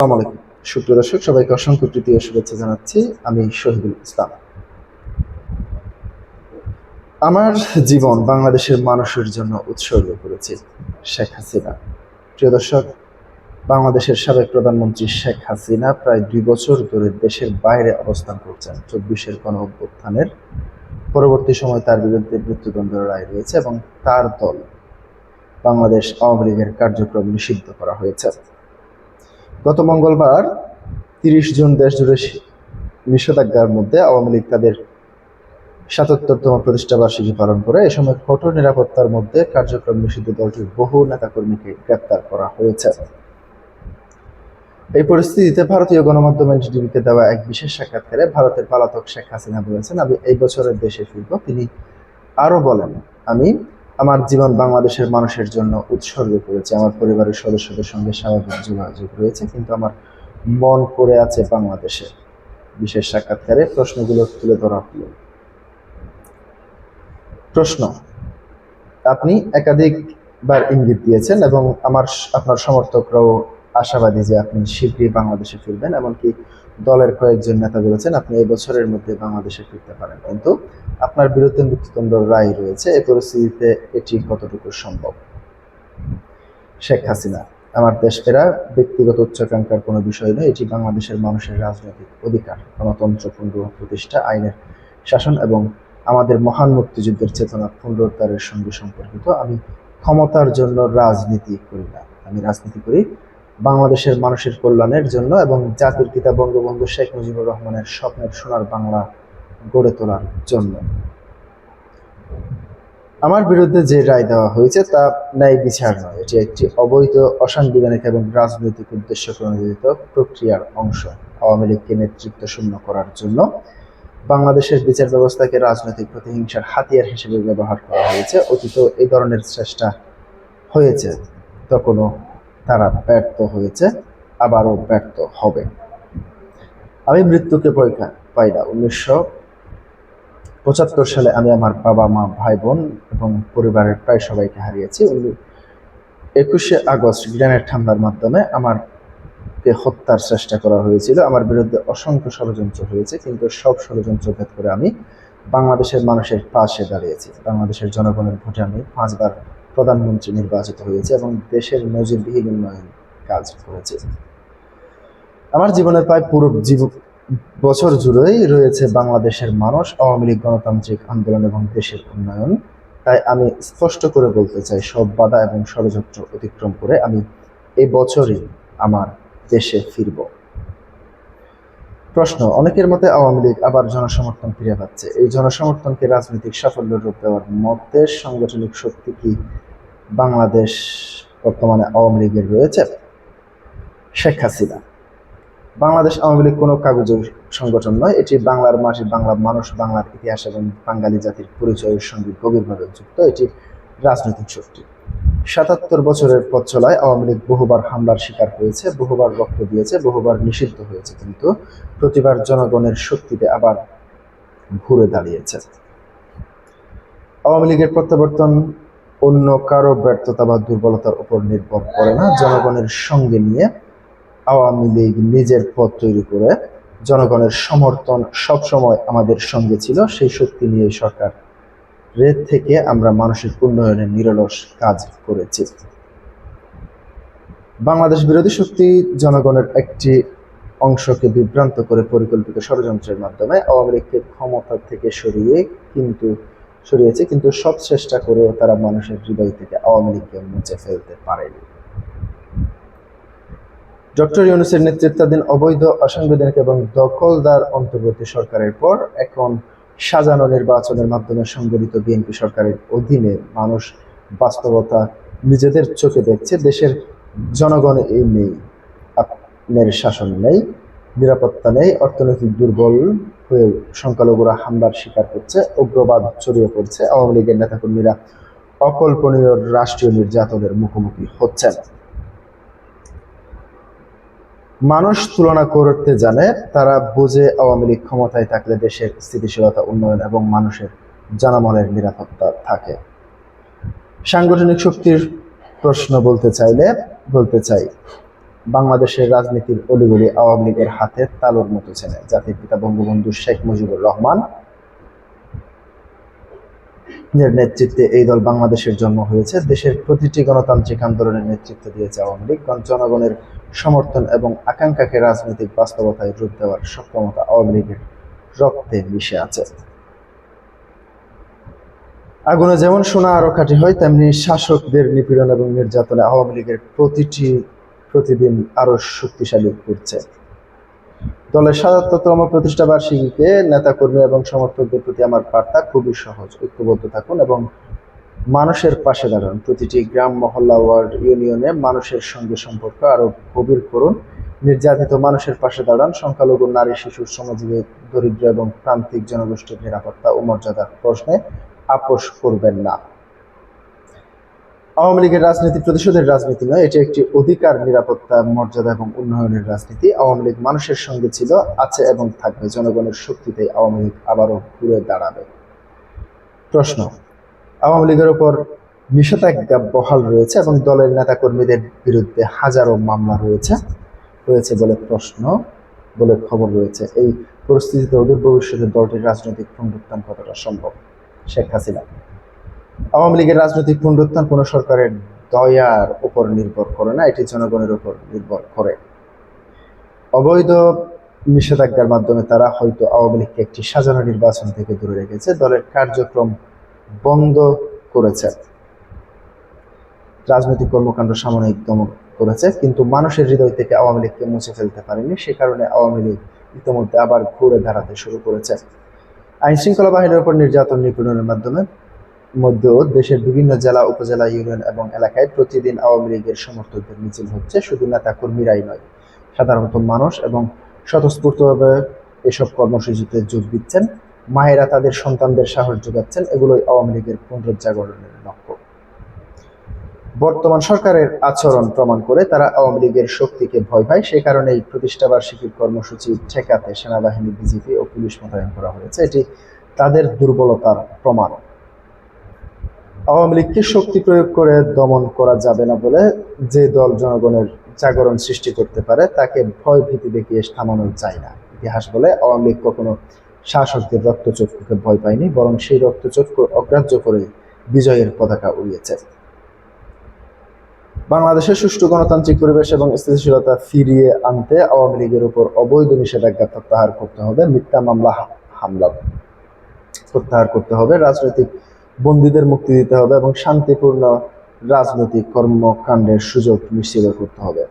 আসসালামু আলাইকুম সুপ্রিয় দর্শক, সবাইকে অসংখ্য প্রীতি ও শুভেচ্ছা জানাচ্ছি। আমি শহীদুল ইসলাম। আমার জীবন বাংলাদেশের মানুষের জন্য উৎসর্গ করেছি শেখ হাসিনা। প্রিয় দর্শক, বাংলাদেশের সাবেক প্রধানমন্ত্রী শেখ হাসিনা প্রায় 2 বছর ধরে দেশের বাইরে অবস্থান করছেন। 24-এর গণঅভ্যুত্থানের পরবর্তী সময় তার বিরুদ্ধে মৃত্যুদণ্ডের রায় রয়েছে এবং তার দল বাংলাদেশ আওয়ামী লীগের কার্যক্রম নিষিদ্ধ করা হয়েছে। গত মঙ্গলবার 30 জুন দেশ জুড়ে নিষেধাজ্ঞার মধ্যে আওয়ামী লীগ তাদের ৭৭তম প্রতিষ্ঠাবার্ষিকী পালন করে। এ সময় কঠোর নিরাপত্তার মধ্যে কার্যক্রম নিষিদ্ধ দলটির বহু নেতাকর্মীকে গ্রেপ্তার করা হয়েছে। এই পরিস্থিতিতে ভারতীয় গণমাধ্যম এনডিটিভিকে দেওয়া এক বিশেষ সাক্ষাৎকারে ভারতের পলাতক শেখ হাসিনা বলেছেন, আমি এই বছরের দেশে ফিরব। তিনি আরো বলেন, আমি আমার জীবন বাংলাদেশের মানুষের জন্য উৎসর্গ করেছি। আমার পরিবারের সদস্যদের সঙ্গে স্বাভাবিক যোগাযোগ রয়েছে, কিন্তু আমার মন পড়ে আছে বাংলাদেশে। বিশেষ সাক্ষাৎকারে প্রশ্নগুলো তুলে ধরা হলো। প্রশ্ন: আপনি একাধিকবার ইঙ্গিত দিয়েছেন এবং আপনার সমর্থকরাও আশাবাদী যে আপনি শীঘ্রই বাংলাদেশে ফিরবেন। এমনকি দলের কয়েকজন নেতা বলেছেন আপনি এই বছরের মধ্যে বাংলাদেশে ফিরতে পারেন, কিন্তু আপনার বিরুদ্ধে মৃত্যুদণ্ড রায় রয়েছে। এই পরিস্থিতিতে এটি কতটুকু সম্ভব? শেখ হাসিনা: আমার দেশ ফেরা ব্যক্তিগত উচ্চাকাঙ্ক্ষার কোনো বিষয় নয়, এটি বাংলাদেশের মানুষের রাজনৈতিক অধিকার, গণতন্ত্র পুনঃপ্রতিষ্ঠা, আইনের শাসন এবং আমাদের মহান মুক্তিযুদ্ধের চেতনা পুনরুদ্ধারের সঙ্গে সম্পর্কিত। আমি ক্ষমতার জন্য রাজনীতি করি না, আমি রাজনীতি করি বাংলাদেশের মানুষের কল্যাণের জন্য এবং জাতির পিতা বঙ্গবন্ধু শেখ মুজিবুর রহমানের স্বপ্নের সোনার বাংলা গড়ে তোলার জন্য। আমার বিরুদ্ধে যে রায় দেওয়া হয়েছে তা ন্যায় বিচার নয়, এটি একটি অবৈধ, অসাংবিধানিক এবং রাজনৈতিক উদ্দেশ্য প্রণোদিত প্রক্রিয়ার অংশ। আওয়ামী লীগকে নেতৃত্ব শূন্য করার জন্য বাংলাদেশের বিচার ব্যবস্থাকে রাজনৈতিক প্রতিহিংসার হাতিয়ার হিসেবে ব্যবহার করা হয়েছে। অতীতেও এই ধরনের চেষ্টা হয়েছে, তখনও তারা ব্যর্থ হয়েছে, আবারও ব্যর্থ হবে। আমি মৃত্যুকে ভয় পাই না। 1975 সালে আমি আমার বাবা মা, ভাই বোন এবং পরিবারের প্রায় সবাইকে হারিয়েছি। 21শে আগস্ট গ্রেনেড হামলার মাধ্যমে আমারকে হত্যার চেষ্টা করা হয়েছিল। আমার বিরুদ্ধে অসংখ্য ষড়যন্ত্র হয়েছে, কিন্তু সব ষড়যন্ত্র ভেদ করে আমি বাংলাদেশের মানুষের পাশে দাঁড়িয়েছি। বাংলাদেশের জনগণের ভোটে আমি 5 বার প্রধানমন্ত্রী নির্বাচিত হয়েছে এবং দেশের নজিরবিহীন উন্নয়ন কাজ করেছে। আমার জীবনের প্রায় পুরো বছর জুড়েই রয়েছে বাংলাদেশের মানুষ, আওয়ামী লীগ, গণতান্ত্রিক আন্দোলন এবং দেশের উন্নয়ন। তাই আমি স্পষ্ট করে বলতে চাই, সব বাধা এবং ষড়যন্ত্র অতিক্রম করে আমি এই বছরই আমার দেশে ফিরব। প্রশ্ন: অনেকের মতে আওয়ামী লীগ আবার জনসমর্থন ফিরে পাচ্ছে। এই জনসমর্থনকে রাজনৈতিক সাফল্যের রূপ দেওয়ার মধ্যে সাংগঠনিক শক্তি কি বাংলাদেশ বর্তমানে আওয়ামী লীগের রয়েছে? শেখ হাসিনা: বাংলাদেশ আওয়ামী লীগ কোনো কাগজের সংগঠন নয়, এটি বাংলার মাটি, বাংলার মানুষ, বাংলার ইতিহাস এবং বাঙালি জাতির পরিচয়ের সঙ্গে গভীরভাবে যুক্ত। এটি রাজনৈতিক শক্তি। ৭৭ বছরের পথ চলায় আওয়ামী লীগ বহুবার হামলার শিকার হয়েছে, বহুবার রক্ত দিয়েছে, বহুবার নিষিদ্ধ হয়েছে, কিন্তু প্রতিবার জনগণের শক্তিতে আবার ঘুরে দাঁড়িয়েছে। আওয়ামী লীগের প্রত্যাবর্তন অন্য কারো ব্যর্থতা বা দুর্বলতার উপর নির্ভর করে না। জনগণের সঙ্গে নিয়ে আওয়ামী লীগ নিজের পথ তৈরি করে, জনগণের সমর্থন সবসময় আমাদের সঙ্গে ছিল। সেই শক্তি নিয়ে সরকার থেকে আমরা মানুষের উন্নয়নের নিরলস কাজ করেছি। বাংলাদেশ বিরোধী শক্তি জনগণের একটি অংশকে বিভ্রান্ত করে পরিকল্পিত ষড়যন্ত্রের মাধ্যমে আওয়ামী লীগকে ক্ষমতা থেকে সরিয়েছে, কিন্তু সব চেষ্টা করেও তারা মানুষের হৃদয় থেকে আওয়ামী লীগকে মুছে ফেলতে পারেনি। ডক্টর ইউনূসের নেতৃত্বাধীন অবৈধ, অসাংবিধানিক এবং দখলদার অন্তর্বর্তী সরকারের পর এখন সাজানো নির্বাচনের মাধ্যমে সংগঠিত বিএনপি সরকারের অধীনে মানুষ বাস্তবতা নিজেদের চোখে দেখছে। দেশের জনগণ এই নেই, আপনার শাসন নেই, নিরাপত্তা নেই, অর্থনৈতিক দুর্বল হয়ে সংখ্যালঘুরা হামলার শিকার হচ্ছে, উগ্রবাদ ছড়িয়ে পড়ছে, আওয়ামী লীগের নেতাকর্মীরা অকল্পনীয় রাষ্ট্রীয় নির্যাতনের মুখোমুখি হচ্ছেন। মানুষ তুলনা করতে জানে, তারা বোঝে আওয়ামী লীগ ক্ষমতায় থাকলে দেশের স্থিতিশীলতা, উন্নয়ন এবং মানুষের জনমনের নিরাপত্তা থাকে। সাংগঠনিক শক্তির প্রশ্ন বলতে চাই, বাংলাদেশের রাজনীতির অলিগলি আওয়ামী লীগের হাতে তালুর মতো চেনে। জাতির পিতা বঙ্গবন্ধু শেখ মুজিবুর রহমান এর নেতৃত্বে এই দল বাংলাদেশের জন্ম হয়েছে। দেশের প্রতিটি গণতান্ত্রিক আন্দোলনের নেতৃত্ব দিয়েছে আওয়ামী লীগ। জনগণের সমর্থন এবং আকাঙ্ক্ষাকে রাজনৈতিক বাস্তবতায় রূপ দেওয়ার সক্ষমতা আওয়ামী লীগের রক্তে মিশে আছে। আগুনে যেমন সোনা আরো খাঁটি হয়, তেমনি শাসকদের নিপীড়ন এবং নির্যাতনে আওয়ামী লীগের প্রতিদিন আরো শক্তিশালী করছে। দলের ৭৭তম প্রতিষ্ঠা বার্ষিকীকে নেতাকর্মী এবং সমর্থকদের প্রতি আমার বার্তা খুবই সহজ: ঐক্যবদ্ধ থাকুন এবং মানুষের পাশে দাঁড়ান। প্রতিটি গ্রাম, মহল্লা, ওয়ার্ড, ইউনিয়নে মানুষের সঙ্গে সম্পর্ক আরো গভীর করুন। নির্যাতিত মানুষের পাশে দাঁড়ান। সংখ্যালঘু, নারী, শিশু, শ্রমজীবী, দরিদ্র এবং প্রান্তিক জনগোষ্ঠীর নিরাপত্তা ও মর্যাদার প্রশ্নে আপোষ করবেন না। আওয়ামী লীগের রাজনীতি প্রতিশোধের রাজনীতি নয়, এটি একটি অধিকার, নিরাপত্তা, মর্যাদা এবং উন্নয়নের রাজনীতি। আওয়ামী লীগ মানুষের সঙ্গে ছিল, আছে এবং থাকবে। জনগণের শক্তিতে আওয়ামী লীগ আবারও ঘুরে দাঁড়াবে। প্রশ্ন: আওয়ামী লীগের উপর নিষেধাজ্ঞা বহাল রয়েছে এবং দলের নেতাকর্মীদের বিরুদ্ধে হাজারো মামলা রয়েছে বলে খবর রয়েছে। এই পরিস্থিতিতে অদূর ভবিষ্যতে দলটির রাজনৈতিক পুনরুত্থান কতটা সম্ভব? শেখ হাসিনা: আওয়ামী লীগের রাজনৈতিক পুনরুত্থান কোনো সরকারের দয়ার উপর নির্ভর করে না, এটি জনগণের উপর নির্ভর করে। অবৈধ নিষেধাজ্ঞার মাধ্যমে তারা হয়তো আওয়ামী লীগকে একটি সাজানো নির্বাচন থেকে দূরে রেখেছে, দলের কার্যক্রম বন্ধ করেছে, রাজনৈতিক কর্মকাণ্ড সাময়িক দমন করেছে, কিন্তু মানুষের হৃদয় থেকে আওয়ামী লীগকে মুছে ফেলতে পারেনি। সে কারণে আওয়ামী লীগ ইতিমধ্যে আবার ঘুরে দাঁড়াতে শুরু করেছে। আইন শৃঙ্খলা বাহিনীর উপর নির্যাতন, নিপীড়নের মধ্যেও দেশের বিভিন্ন জেলা, উপজেলা, ইউনিয়ন এবং এলাকায় প্রতিদিন আওয়ামী লীগের সমর্থকদের মিছিল হচ্ছে। শুধু নেতা কর্মীরাই নয়, সাধারণত মানুষ এবং স্বতঃস্ফূর্তভাবে এসব কর্মসূচিতে যোগ দিচ্ছেন। মায়েরা তাদের সন্তানদের সাহস যোগাচ্ছেন। এগুলোই আওয়ামী লীগের পুনরুজ্জাগরণের লক্ষ্য। বর্তমান সরকারের আচরণ প্রমাণ করে তারা আওয়ামী লীগের শক্তিকে ভয় পায়। সে কারণে এই প্রতিষ্ঠাবার্ষিকীর কর্মসূচি ঠেকাতে সেনাবাহিনী, বিজিবি ও পুলিশ মোতায়েন করা হয়েছে। এটি তাদের দুর্বলতার প্রমাণ। আওয়ামী লীগকে শক্তি প্রয়োগ করে দমন করা যাবে না বলে যে দল জনগণের জাগরণ সৃষ্টি করতে পারে তাকে ভয় ভীতি দেখিয়ে থামানো যায় না। ইতিহাস বলে আওয়ামী লীগ কখনো শাসকদের রক্তচক্ষুকে ভয় পায়নি, বরং সেই রক্তচক্ষু অগ্রাহ্য করে বিজয়ের পতাকা উড়িয়েছে। বাংলাদেশের সুষ্ঠু গণতান্ত্রিক পরিবেশ এবং স্থিতিশীলতা ফিরিয়ে আনতে আওয়ামী লীগের উপর অবৈধ নিষেধাজ্ঞা প্রত্যাহার করতে হবে, মিথ্যা হামলা প্রত্যাহার করতে হবে, রাজনৈতিক বন্দীদের মুক্তি দিতে হবে এবং শান্তিপূর্ণ রাজনৈতিক কর্মকাণ্ডের সুযোগ নিশ্চিত করতে হবে।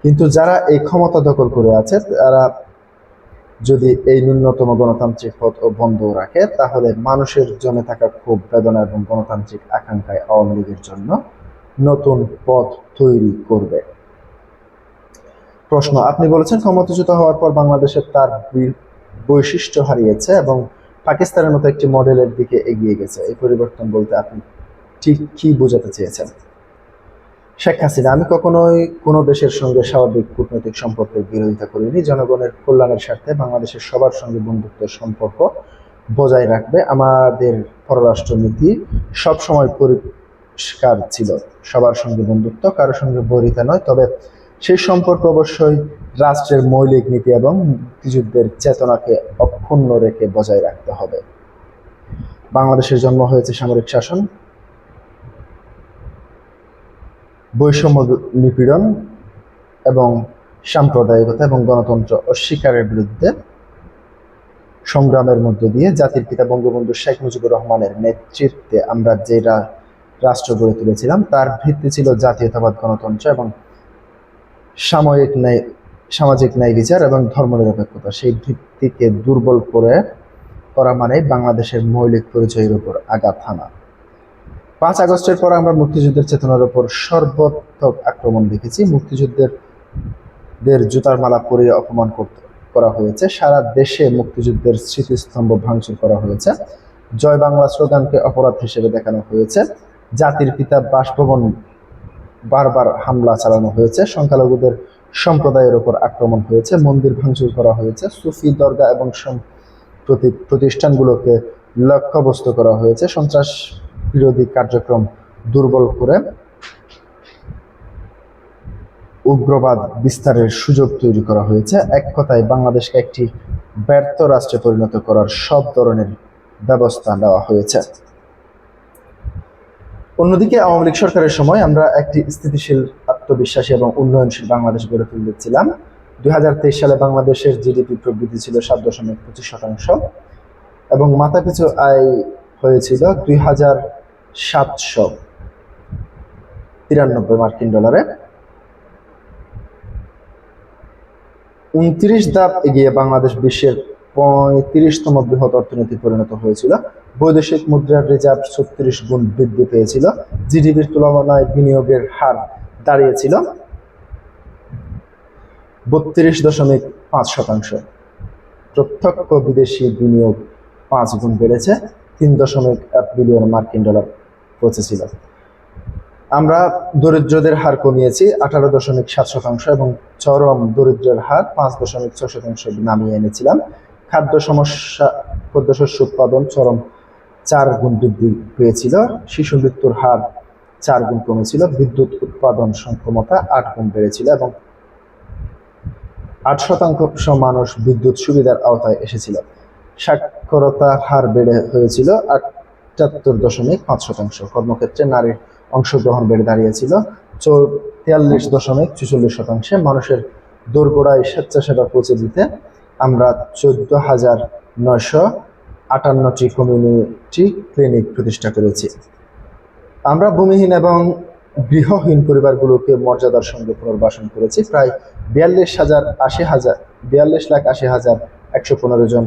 কিন্তু যারা এই ক্ষমতা দখল করে আছে তারা যদি এই ন্যূনতম গণতান্ত্রিক পথ বন্ধ রাখে, তাহলে মানুষের জমে থাকা ক্ষোভ, বেদনা এবং গণতান্ত্রিক আকাঙ্ক্ষায় আওয়ামী লীগের জন্য নতুন পথ তৈরি করবে। প্রশ্ন: আপনি বলেছেন ক্ষমতাচ্যুত হওয়ার পর বাংলাদেশের তার বৈশিষ্ট্য হারিয়েছে এবং পাকিস্তানের মতো একটি মডেলের দিকে এগিয়ে গেছে। এই পরিবর্তন বলতে আপনি ঠিক কি বোঝাতে চেয়েছেন? শেখ হাসিনা: আমি কখনোই কোনো দেশের সঙ্গে স্বাভাবিক কূটনৈতিক সম্পর্কের বিরোধিতা করিনি। জনগণের কল্যাণের স্বার্থে বাংলাদেশের সবার সঙ্গে বন্ধুত্বের সম্পর্ক বজায় রাখবে আমাদের পররাষ্ট্রনীতি সবসময় পরিষ্কার ছিল। সবার সঙ্গে বন্ধুত্ব, কারোর সঙ্গে বৈরিতা নয়। তবে সেই সম্পর্ক অবশ্যই রাষ্ট্রের মৌলিক নীতি এবং মুক্তিযুদ্ধের চেতনাকে অক্ষুণ্ণ রেখে বজায় রাখতে হবে। বাংলাদেশের জন্ম হয়েছে সামরিক শাসন, বৈষম্য, নিপীড়ন এবং সাম্প্রদায়িকতা এবং গণতন্ত্র অস্বীকারের বিরুদ্ধে সংগ্রামের মধ্য দিয়ে। জাতির পিতা বঙ্গবন্ধু শেখ মুজিবুর রহমানের নেতৃত্বে আমরা যে রাষ্ট্র গড়ে তুলেছিলাম তার ভিত্তি ছিল জাতীয়তাবাদ, গণতন্ত্র এবং সামাজিক ন্যায় বিচার এবং ধর্মনিরপেক্ষতা। সেই ভিত্তিকে দুর্বল করা মানে বাংলাদেশের মৌলিক পরিচয়ের উপর আঘাত হানা। 5 আগস্টের পর আমরা মুক্তিযুদ্ধের চেতনার উপর সর্বাত্মক আক্রমণ দেখেছি। মুক্তিযুদ্ধের জুতার মালা পরিয়ে অপমান করা হয়েছে। সারা দেশে মুক্তিযুদ্ধের স্মৃতিস্তম্ভ ভাঙচুর করা হয়েছে। জয় বাংলা স্লোগানকে অপরাধ হিসেবে দেখানো হয়েছে। জাতির পিতা বাসভবন বারবার হামলা চালানো হয়েছে। সংখ্যালঘুদের সম্প্রদায়ের উপর আক্রমণ হয়েছে। মন্দির ভাঙচুর করা হয়েছে। সুফি দরগা এবং প্রতিষ্ঠানগুলোকে লক্ষ্যবস্তু করা হয়েছে। সন্ত্রাস বিরোধী কার্যক্রম দুর্বল করে উগ্রবাদ বিস্তারের সুযোগ তৈরি করা হয়েছে। এক কথায় বাংলাদেশকে একটি ব্যর্থ রাষ্ট্রে পরিণত করার সব ধরনের ব্যবস্থা নেওয়া হয়েছে। অন্যদিকে আওয়ামী লীগ সরকারের সময় আমরা একটি স্থিতিশীল, আত্মবিশ্বাসী এবং উন্নয়নশীল বাংলাদেশ গড়ে তুলেছিলাম। 2023 সালে বাংলাদেশের জিডিপি প্রবৃদ্ধি ছিল 7.25% এবং মাথাপিছু আয় হয়েছিল $2,793 মার্কিন ডলারে। 29 ধাপ এগিয়ে বাংলাদেশ বিশ্বের 35তম বৃহৎ অর্থনীতি পরিণত হয়েছিল। বৈদেশিক মুদ্রার রিজার্ভ 36 গুণ বৃদ্ধি পেয়েছিল। জিডিপির তুলনায় বিনিয়োগের হার দাঁড়িয়েছিল 32.5%। প্রত্যক্ষ বিদেশি বিনিয়োগ 5 গুণ বেড়েছে, 3.1 বিলিয়ন মার্কিন ডলার পৌঁছেছিল। আমরা দরিদ্রদের হার কমিয়েছি 18.7% এবং চরম দরিদ্রের হার 5.6% নামিয়ে এনেছিলাম। খাদ্যশস্য উৎপাদন চরম 4 গুণ বৃদ্ধি পেয়েছিল। শিশু মৃত্যুর হার 4 গুণ কমেছিল। বিদ্যুৎ উৎপাদন সক্ষমতা 8 গুণ বেড়েছিল এবং 8% মানুষ বিদ্যুৎ সুবিধার আওতায় এসেছিল। সাক্ষরতার হার বেড়ে হয়েছিল 78.5%। কর্মক্ষেত্রে নারীর অংশগ্রহণ বেড়ে দাঁড়িয়েছিল 43.46%। মানুষের দোরগোড়ায় স্বেচ্ছাসেবা পৌঁছে দিতে আমরা 14,958টি কমিউনিটি ক্লিনিক প্রতিষ্ঠা করেছি। আমরা ভূমিহীন এবং গৃহহীন পরিবারগুলোকে মর্যাদার সঙ্গে পুনর্বাসন করেছি। প্রায় 42,80,115 জন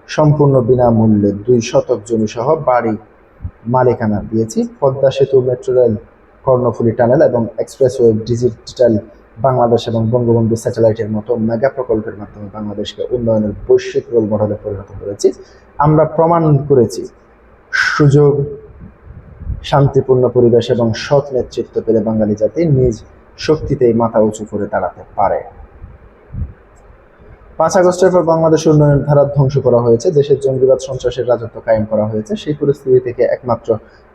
সম্পূর্ণ বিনামূল্যে 2 শতক জমি সহ বাড়ি মালিকানা দিয়েছি। পদ্মা সেতু, মেট্রো রেল, কর্ণফুলী টানেল এবং এক্সপ্রেসওয়ে, ডিজিটাল বাংলাদেশ এবং বঙ্গবন্ধু স্যাটেলাইটের মতো মেগা প্রকল্পের মাধ্যমে বাংলাদেশকে উন্নয়নের বৈশ্বিক রোল মডেলে পরিণত করেছি। আমরা প্রমাণ করেছি সুযোগ, শান্তিপূর্ণ পরিবেশ এবং সৎ নেতৃত্ব পেলে বাঙালি জাতি নিজ শক্তিতেই মাথা উঁচু করে দাঁড়াতে পারে। 5 আগস্টের পর বাংলাদেশের উন্নয়ন ধারা ধ্বংস করা হয়েছে। দেশের জঙ্গিবাদ, সন্ত্রাসের রাজত্ব কায়েম করা হয়েছে। সেই পরিস্থিতি থেকে একমাত্র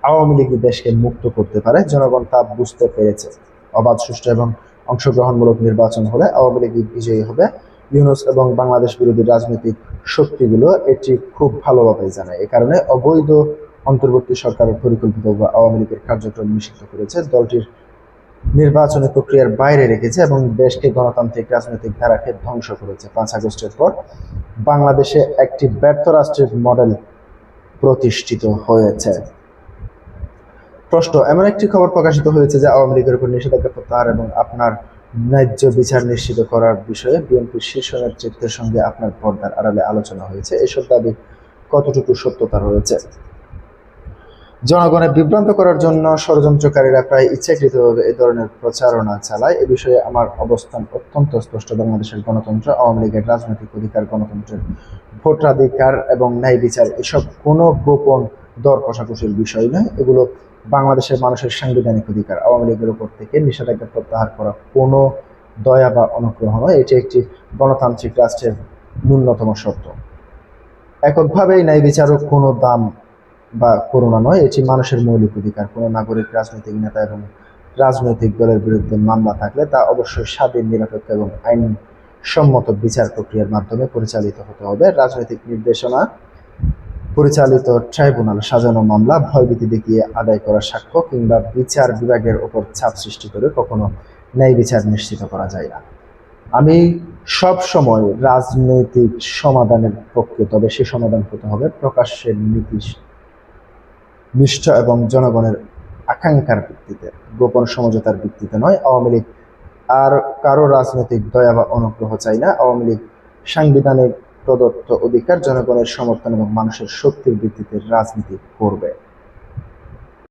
আওয়ামী লীগই দেশকে মুক্ত করতে পারে। জনগণ তা বুঝতে পেরেছে। অবাধ, সুষ্ঠু এবং অংশগ্রহণমূলক নির্বাচন হলে আওয়ামী লীগই বিজয়ী হবে। ইউনূস এবং বাংলাদেশ বিরোধী রাজনৈতিক শক্তিগুলো এটি খুব ভালোভাবে জানে। এ কারণে অবৈধ অন্তর্বর্তী সরকারের পরিকল্পিত আওয়ামী লীগের কার্যক্রম নিষিদ্ধ করেছে, দলটির নির্বাচনী প্রক্রিয়ার বাইরে রেখেছে এবং দেশকে গণতান্ত্রিক রাজনৈতিক ধারাকে ধ্বংস করেছে। 5 আগস্টের পর বাংলাদেশে একটি ব্যর্থ রাষ্ট্রের মডেল প্রতিষ্ঠিত হয়েছে। প্রশ্ন: এমন একটি খবর প্রকাশিত হয়েছে যে আওয়ামী লীগের উপর নিষেধাজ্ঞা প্রত্যাহার এবং আপনার ন্যায্য বিচার নিশ্চিত করার বিষয়ে বিএনপির শীর্ষ নেতৃত্বের সঙ্গে আপনার পর্দার আড়ালে আলোচনা হয়েছে। এসব দাবি কতটুকু সত্যতা রয়েছে? জনগণের বিভ্রান্ত করার জন্য ষড়যন্ত্রকারীরা প্রায় ইচ্ছাকৃতভাবে এই ধরনের প্রচারণা চালায়। এ বিষয়ে আমার অবস্থান অত্যন্ত স্পষ্ট। বাংলাদেশের গণতন্ত্র, আওয়ামী লীগের রাজনৈতিক অধিকার, গণতন্ত্রের ভোটাধিকার এবং ন্যায় বিচার এসব কোনো গোপন দর কষাকষির বিষয় নয়। এগুলো বাংলাদেশের মানুষের সাংবিধানিক অধিকার। আওয়ামী লীগের উপর থেকে নিষেধাজ্ঞা প্রত্যাহার করা কোনো দয়া বা অনুগ্রহ নয়, এটি একটি গণতান্ত্রিক রাষ্ট্রের ন্যূনতম শর্ত। এককভাবেই ন্যায় বিচারক কোনো দাম বা করুণা নয়, এটি মানুষের মৌলিক অধিকার। কোনো নাগরিক, রাজনৈতিক নেতা এবং রাজনৈতিক দলের বিরুদ্ধে মামলা থাকলে তা অবশ্যই স্বাধীন, নিরপেক্ষ এবং আইনসম্মত বিচার প্রক্রিয়ার মাধ্যমে পরিচালিত হতে হবে। রাজনৈতিক নির্দেশনা পরিচালিত ট্রাইব্যুনাল, সাজানো মামলা, ভয়ভীতি দেখিয়ে আদায় করা সাক্ষ্য কিংবা বিচার বিভাগের ওপর চাপ সৃষ্টি করে কখনো ন্যায় বিচার নিশ্চিত করা যায় না। আমি সব সময় রাজনৈতিক সমাধানের পক্ষে, তবে সে সমাধান হতে হবে প্রকাশ্যের নিষ্ঠ এবং জনগণের আকাঙ্ক্ষার ভিত্তিতে, গোপন সমঝোতার ভিত্তিতে নয়। আওয়ামী লীগ আর কারো রাজনৈতিক দয়া বা অনুগ্রহ চাই না। আওয়ামী লীগ সাংবিধানিক প্রদত্ত অধিকার, জনগণের সমর্থন এবং মানুষের শক্তির ভিত্তিতে রাজনীতি করবে।